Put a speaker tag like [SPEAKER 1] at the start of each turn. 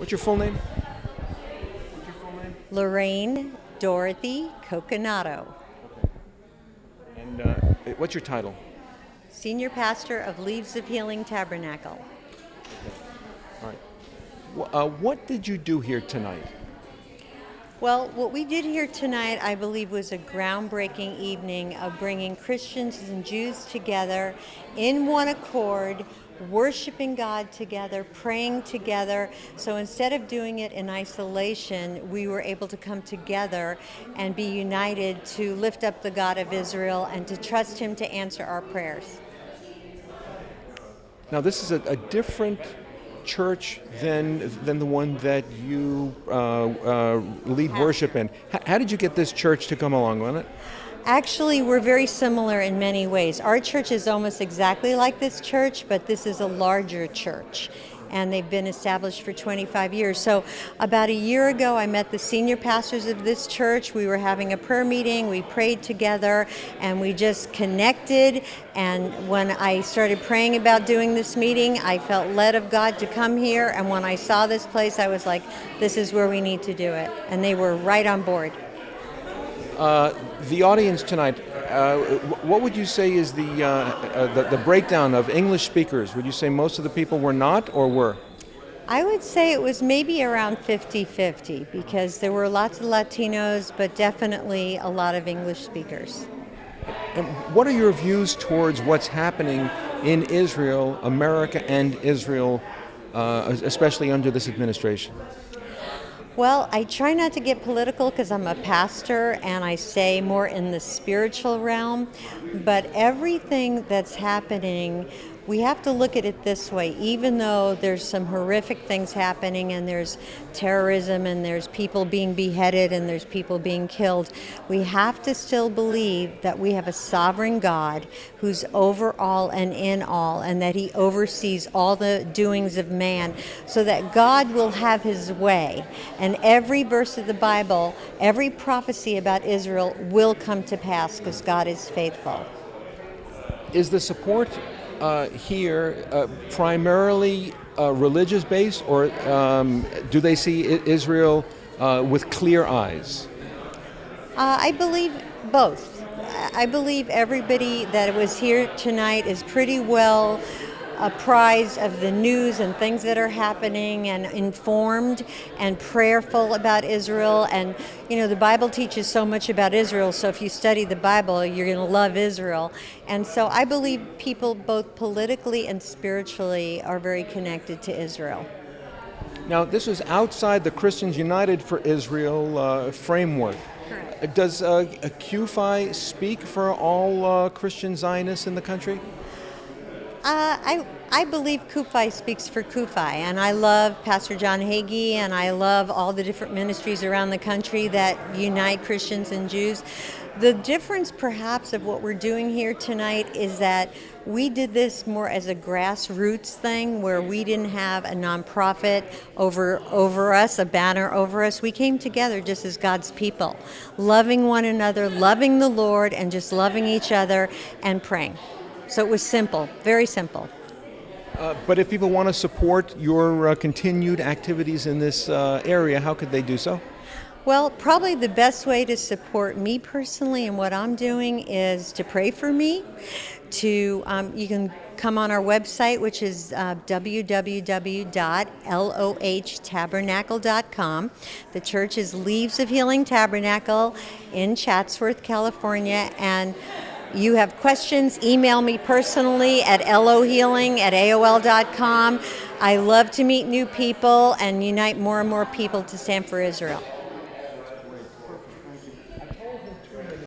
[SPEAKER 1] What's your full name?
[SPEAKER 2] Lorraine Dorothy Coconato,
[SPEAKER 1] And what's your title?
[SPEAKER 2] Senior Pastor of Leaves of Healing Tabernacle.
[SPEAKER 1] All right. What did you do here tonight?
[SPEAKER 2] Well, what we did here tonight, I believe, was a groundbreaking evening of bringing Christians and Jews together in one accord, worshiping God together, praying together. So instead of doing it in isolation, we were able to come together and be united to lift up the God of Israel and to trust Him to answer our prayers.
[SPEAKER 1] Now, this is a different church than the one that you lead worship in. How did you get this church to come along with it?
[SPEAKER 2] Actually, we're very similar in many ways. Our church is almost exactly like this church, but this is a larger church, and they've been established for 25 years. So about a year ago, I met the senior pastors of this church. We were having a prayer meeting. We prayed together, and we just connected. And when I started praying about doing this meeting, I felt led of God to come here. And when I saw this place, I was like, this is where we need to do it. And they were right on board.
[SPEAKER 1] The audience tonight, what would you say is the breakdown of English speakers? Would you say most of the people were not or were?
[SPEAKER 2] I would say it was maybe around 50-50 because there were lots of Latinos, but definitely a lot of English speakers.
[SPEAKER 1] And what are your views towards what's happening in Israel, America and Israel, especially under this administration?
[SPEAKER 2] Well, I try not to get political because I'm a pastor and I stay more in the spiritual realm, but everything that's happening, we have to look at it this way. Even though there's some horrific things happening and there's terrorism and there's people being beheaded and there's people being killed, we have to still believe that we have a sovereign God who's over all and in all, and that He oversees all the doings of man, so that God will have His way. And every verse of the Bible, every prophecy about Israel will come to pass because God is faithful.
[SPEAKER 1] Is the support here primarily religious based, or do they see Israel with clear eyes?
[SPEAKER 2] I believe both. I believe everybody that was here tonight is pretty well apprised of the news and things that are happening and informed and prayerful about Israel. And, you know, the Bible teaches so much about Israel, so if you study the Bible, you're going to love Israel. And so I believe people both politically and spiritually are very connected to Israel.
[SPEAKER 1] Now, this is outside the Christians United for Israel framework.
[SPEAKER 2] Correct.
[SPEAKER 1] Does QFI speak for all Christian Zionists in the country?
[SPEAKER 2] I believe CUFI speaks for CUFI, and I love Pastor John Hagee, and I love all the different ministries around the country that unite Christians and Jews. The difference perhaps of what we're doing here tonight is that we did this more as a grassroots thing where we didn't have a nonprofit over us, a banner over us. We came together just as God's people, loving one another, loving the Lord, and just loving each other and praying. So it was simple, very simple.
[SPEAKER 1] But if people want to support your continued activities in this area, how could they do so?
[SPEAKER 2] Well, probably the best way to support me personally and what I'm doing is to pray for me. You can come on our website, which is www.lohtabernacle.com. The church is Leaves of Healing Tabernacle in Chatsworth, California, and you have questions, email me personally at lohealing@aol.com. I love to meet new people and unite more and more people to stand for Israel.